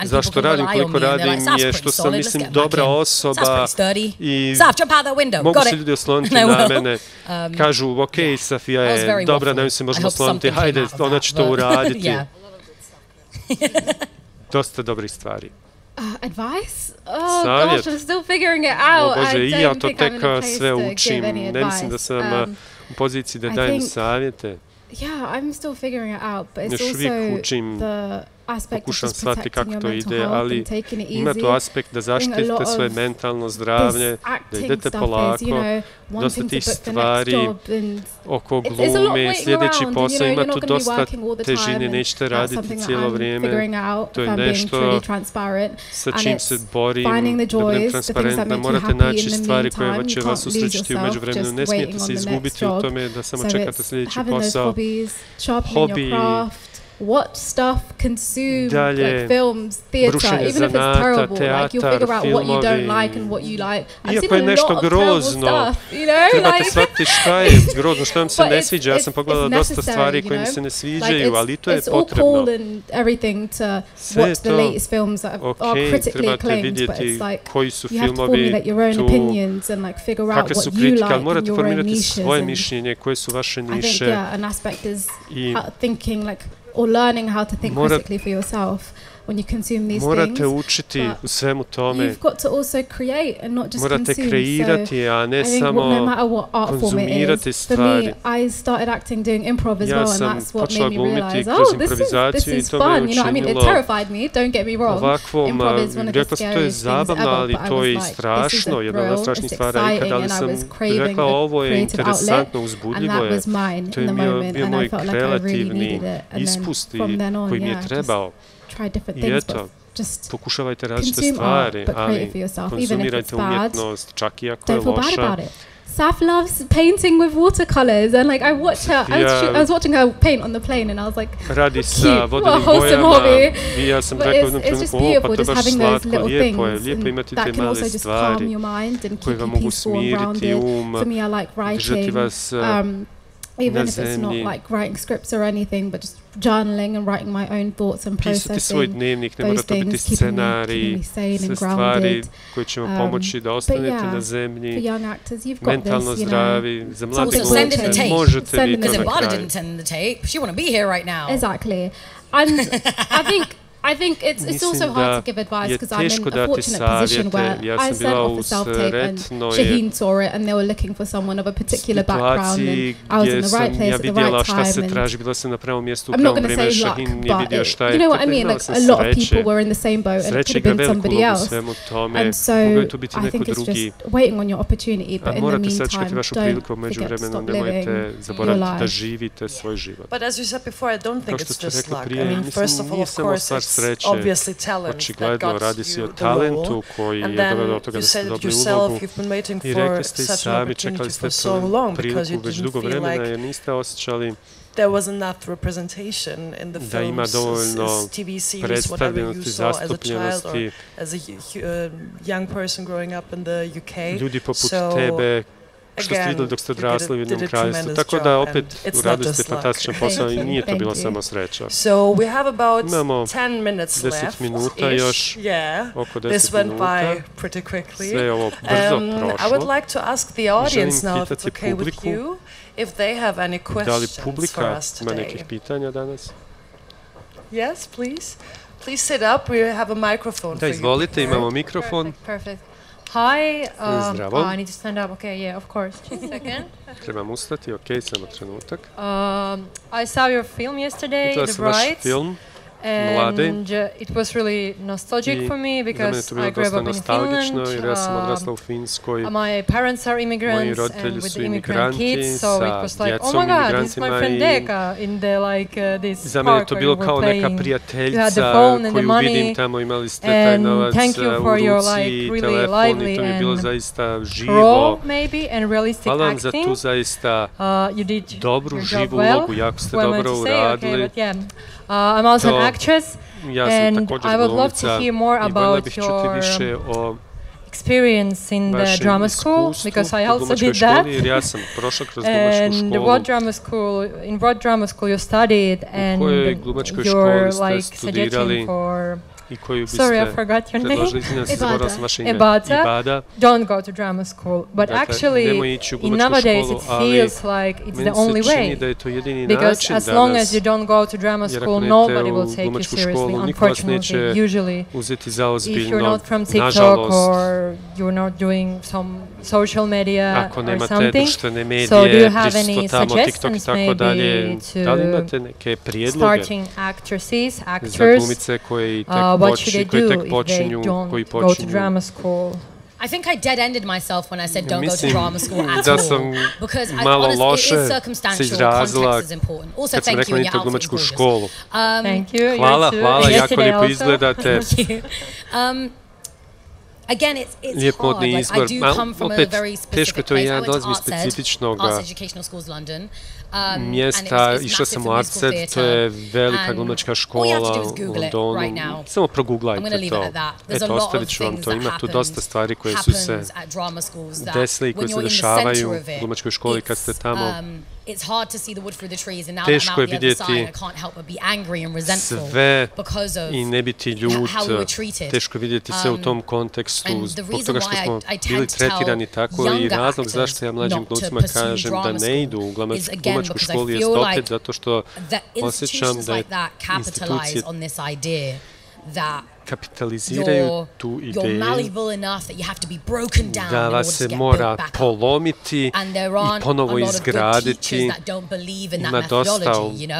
zašto radim koliko radim je što sam, mislim, dobra osoba i mogu se ljudi osloniti na mene. Kažu, ok, Safiyya je dobra, na nju se možemo osloniti, hajde, ona će to uraditi. Dosta dobrih stvari. Advice? Oh gosh, I'm still figuring it out. Bože, i ja to tek sve učim. Ne mislim da sam u poziciji da dajem savjete. Yeah, I'm still figuring it out, but it's also pokušam shvatiti kako to ide, ali ima tu aspekt da zaštitite svoje mentalno zdravlje, da idete polako, dosta tih stvari oko glume, sljedeći posao, ima tu dosta težine, nećete raditi cijelo vrijeme, to je nešto sa čim se borim, da budem transparentna, morate naći stvari koje će vas usrećiti u međuvremenu, ne smijete se izgubiti u tome da samo čekate sljedeći posao, hobiji, watch stuff, consume like films, theatre, even if it's terrible, like you'll figure out what you don't like and what you like. I've seen a lot of terrible stuff, you know, trebate shvatiti šta je grozno, što vam se ne sviđa. Ja sam pogledala dosta stvari koje mi se ne sviđaju, ali to je potrebno. It's all cool and everything to watch the latest films that are critically acclaimed, but it's like you have to formulate your own opinions and like figure out what you like and your own niches. Svoje mišljenje, koje su vaše niše. I think an aspect is thinking like or learning how to think critically for yourself when you consume these morate učiti u svemu tome. You've got to also create and not just morate consume. kreirati, a ne samo konzumirati stvari. For me, I started acting doing improv as well, and that's what made me realize, oh, this is fun. You know, I mean, it terrified me. Don't get me wrong. Improv is one of the scariest things ever, but I was like, this isn't real. It's exciting, and I was craving a creative outlet, and that was mine in the moment, and I felt like I really needed it. And then from then on, yeah, try different things, but just pokušavajte različite stvari, ali konzumirajte umjetnost, čak i ako je loša. Saf loves painting with watercolors, and like I watched her. I was watching her paint on the plane, and I was like, radi sa vodenim bojama. I ja sam rekao jednom trenutku, pa to je baš slatko, lijepo je imati te male stvari koje vam mogu smiriti držati vas even if it's not like writing scripts or anything, but just journaling and writing my own thoughts and processing svoj dnevnik, ne mora to biti scenarij, sve stvari koje će vam pomoći da ostanete na zemlji, mentalno zdravi, za mlade glumce, možete vi to na kraju. Exactly. And I think it's also hard to give advice because I'm in a fortunate position where I sent off a self-tape and Shaheen saw it and they were looking for someone of a particular background and I was in the right place at the right time and I'm not going to say luck, but you know what I mean, like a lot of people were in the same boat and it could have been somebody else, and so I think it's just waiting on your opportunity, but in the meantime don't forget to stop living your life. But as you said before, I don't think it's just luck. I mean, first of all, of course, it's obviously talent that got you the role, and then you said it yourself, you've been waiting for such an opportunity for so long because you didn't feel like there was enough representation in the films, as TV series, whatever you saw as a child or as a young person growing up in the UK. So što ste vidjeli dok ste odrasli u jednom kraljestvu. Tako da opet uradili ste fantastičan posao i nije to bilo samo sreća. Imamo 10 minuta još, oko 10 minuta. Sve je ovo brzo prošlo. Želim pitati publiku, da li publika ima nekih pitanja danas? Yes, please. Please sit up, we have a microphone for you. Da, izvolite, imamo mikrofon. Perfect. Hi, Zdravo. I need to stand up, okay, yeah, of course. Just a second. Trebam ustati, ok, samo trenutak. I saw your film yesterday, The Brides, and it was really nostalgic for me because I grew up in Finland. My parents are immigrants and with immigrant kids, so it was like, oh my god, this is my friend Deka in the like this park where you were playing. You had the phone and the money, and thank you for your like really lively and raw maybe and realistic acting. You did your job well. Well, I to say, okay, but yeah. I'm also an actress, and I would love to hear more about your experience in the drama school, because I also did that. And what drama school you studied, and your like suggestion for i koju biste predložili? Izvinjam se, zaboravila sam vaše ime. Edbada. Don't go to drama school. But actually, nowadays it feels like it's the only way. Because as long as you don't go to drama school, nobody will take you seriously, unfortunately, usually. If you're not from TikTok or you're not doing some social media or something. So do you have any suggestions maybe to starting actresses, actors? What should they do if they don't go to drama school? I think I dead-ended myself when I said don't go to drama school at all. Because honestly, it is circumstantial. Context is important. Also, thank you, and your outfit is gorgeous. Thank you. Hvala, jako lijepo izgledate. Thank you. Again, it's hard. Like, I do come from a very specific place. I went to Arts Educational Schools London. Mjesta, išla sam u Artsed, to je velika glumačka škola u Londonu. Samo proguglajte to. Eto, ostavit ću vam to. Ima tu dosta stvari koje su se desile i koje se dešavaju u glumačkoj školi kad ste tamo. Teško je vidjeti sve i ne biti ljut. Teško je vidjeti sve u tom kontekstu. Zbog toga što smo bili tretirani tako i razlog zašto ja mlađim glumcima kažem da ne idu u glumačku školu je opet zato što osjećam da je institucije kapitaliziraju tu ideju da vas se mora polomiti i ponovo izgraditi. Ima dosta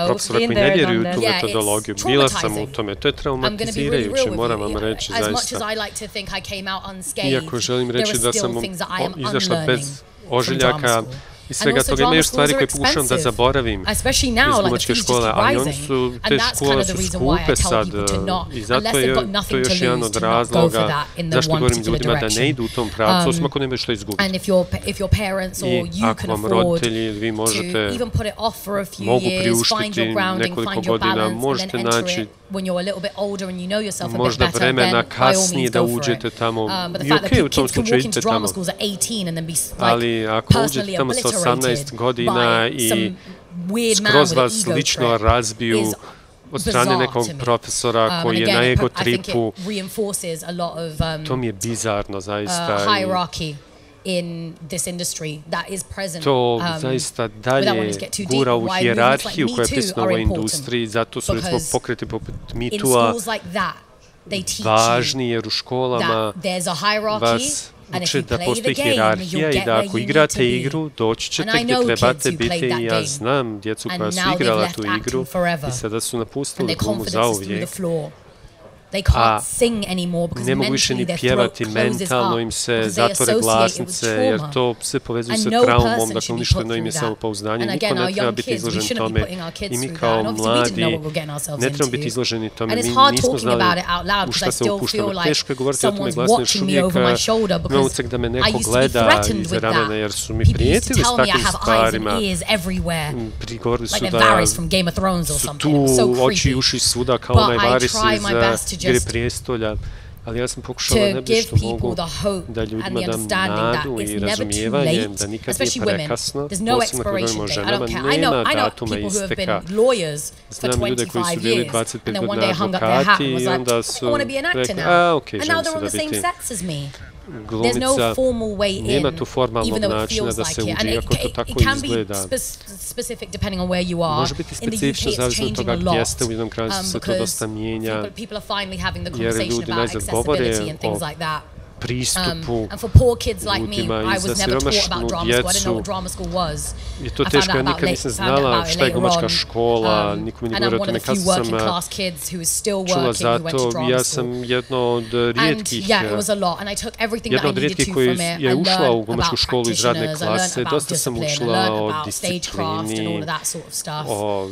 profesora koji ne vjeruju u tu metodologiju. Bila sam u tome. To je traumatizirajuće, moram vam reći zaista. Iako želim reći da sam izašla bez ožiljaka i svega toga, ima još stvari koje pokušavam da zaboravim iz glumačke škole, ali te škole su skupe sad i zato je to još jedan od razloga zašto govorim ljudima da ne idu u tom pravcu, osim ako nemaju što izgubiti. I ako vam roditelji, vi možete, mogu priuštiti nekoliko godina, možete naći možda vremena kasnije da uđete tamo. I okej, u tom slučaju idite tamo. Ali ako uđete tamo sa 18 godina i skroz vas lično razbiju od strane nekog profesora koji je na ego tripu, to mi je bizarno zaista. To zaista dalje gura u hijerarhiju koja je prisutna u ovoj industriji, zato su recimo pokreti poput MeToo-a važni jer u školama vas uče da postoji hijerarhija i da ako igrate igru, doći ćete gdje trebate biti i ja znam djecu koja su igrala tu igru i sada su napustili glumu zauvijek. A ne mogu više ni pjevati, mentalno im se zatvore glasnice, jer to sve povezuje sa traumom, dakle uništeno im je samopouzdanje, niko ne treba biti izložen tome i mi kao mladi ne trebamo biti izloženi tome, mi nismo znali u šta se upuštamo. Teško je govoriti o tome glasno, još uvijek imam ucek da me neko gleda iza ramena, jer su mi prijetili s takvim stvarima, prigovorili su da su tu oči i uši svuda kao onaj Varis iz Igre prijestolja, ali ja sam pokušala najbolje što mogu da ljudima dam nadu i razumijevanje, da nikad nije prekasno, posebno kad govorimo o ženama, nema datuma isteka. Znam ljude koji su bili 25 godina advokati i onda su rekli, okej, želim se da biti glumica, nema tu formalnog načina da se uđe, iako to tako izgleda. Može biti specifično, zavisno od toga gdje ste, u jednom kraju se to dosta mijenja, jer ljudi najzad govore o pristupu ljudima i za siromašnu djecu. Je to teško, ja nikad nisam znala šta je glumačka škola, niko mi nije govorio o tome. Kad sam čula za to, ja sam jedna od rijetkih koji je ušla u glumačku školu iz radne klase. Dosta sam učila o disciplini, o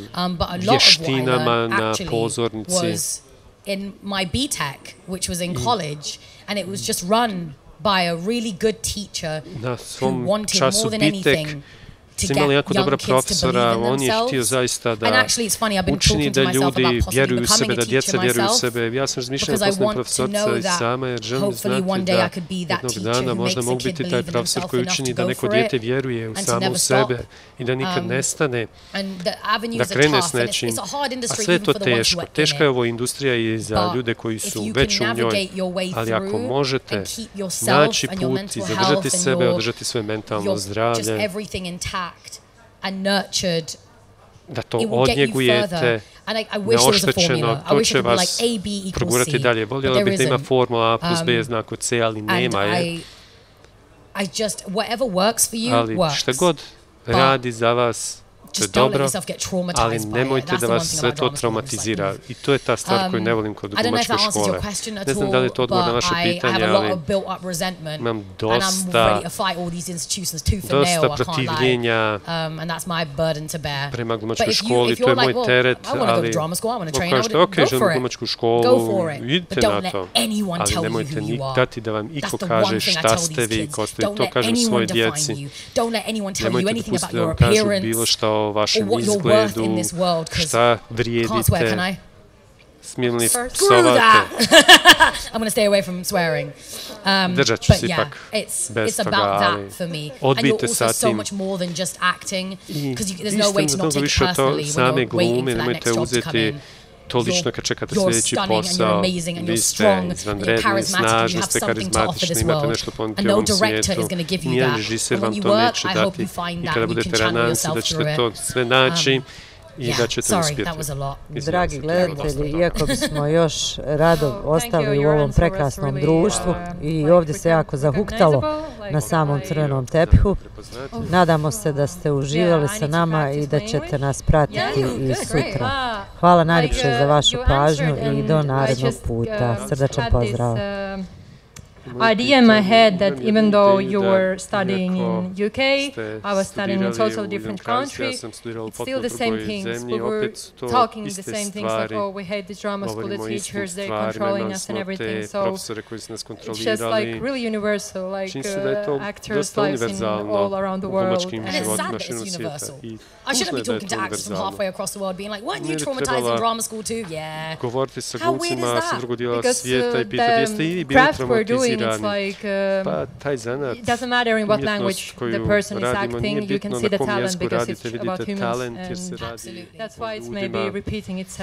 vještinama na pozornici. In my BTEC, which was in college, and it was just run by a really good teacher who wanted more than anything ste imali jako dobra profesora, on je htio zaista da učini da ljudi vjeruju u sebe, da djeca vjeruju u sebe. Ja sam razmišljala da postanem profesorica i sama, jer želim znati da jednog dana možda mogu biti taj profesor koji učini da neko dijete vjeruje u samo u sebe i da nikad nestane, da krene s nečim. A sve je to teško. Teška je ovo industrija i za ljude koji su već u njoj, ali ako možete naći put i zadržati sebe, održati svoje mentalno zdravlje, da to odnjegujete neoštećeno, to će vas progurati dalje. Voljela bih da ima formula A plus B jednako C, ali nema je. Ali šta god radi za vas, to je dobro, ali nemojte da vas sve to traumatizira. I to je ta stvar koju ne volim kod glumačke škole. Ne znam da li je to odgovor na vaše pitanje, ali imam dosta protivljenja prema glumačkoj školi. To je moj teret, ali kažete, ok, želim glumačku školu, idite na to. Ali nemojte dati da vam iko kaže šta ste vi, ko ste vi. To kažem svoj djeci. Nemojte dopustiti da vam kažu bilo šta o vašem izgledu, šta vrijedite. Smijem li psovate? Držat ću se ipak bez toga, ali odbijte sa tim. I istina mnogo više od to same glume, nemojte uzeti to lično kad čekate sljedeći posao. Vi ste izvanredni, snažni, ste karizmatični, imate nešto ponuditi u ovom svijetu. Nijedan režiser vam to neće dati. I kada budete rananci, da ćete to sve naći i da ćete uspjeti. Dragi gledatelji, iako bismo još rado ostali u ovom prekrasnom društvu i ovdje se jako zahuktalo na samom crvenom tepihu, nadamo se da ste uživali sa nama i da ćete nas pratiti i sutra. Hvala najljepše za vašu pažnju i do narednog puta. Srdačan pozdrav. Idea in my head that even though you were studying in UK, I was studying in a totally different country, it's still the same things. We were talking the same things like, oh, we hate this drama school, the teachers, they're controlling us and everything. So it's just like really universal, like actors' lives in all around the world. And it's sad that it's universal. I shouldn't be talking to actors from halfway across the world being like, weren't you traumatized in drama school too? Yeah. How weird is that? Because the craft we're doing, it's like, it doesn't matter in what language the person is acting, you can see the talent because it's about humans. And that's why it's maybe repeating itself.